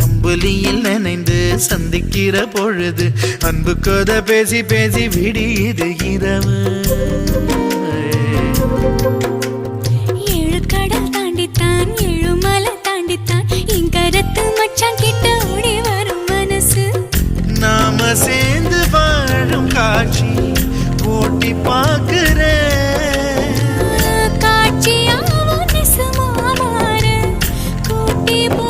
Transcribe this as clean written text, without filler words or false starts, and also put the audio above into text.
அம்புலியில் நினைந்து சந்திக்கிற பொழுது அன்பு கதை பேசி பேசி விடியுது இரவு. ஏழு கடல் தாண்டித்தான் ஏழு மலை தாண்டித்தான் என் கருத்து மச்சான் கிட்ட ஓடி வரும் மனசு. நாம சேர்ந்து வாழும் காட்சி போட்டி பார்க்கிறேன். காட்சியாவும் நெசமா மாற கூட்டி போ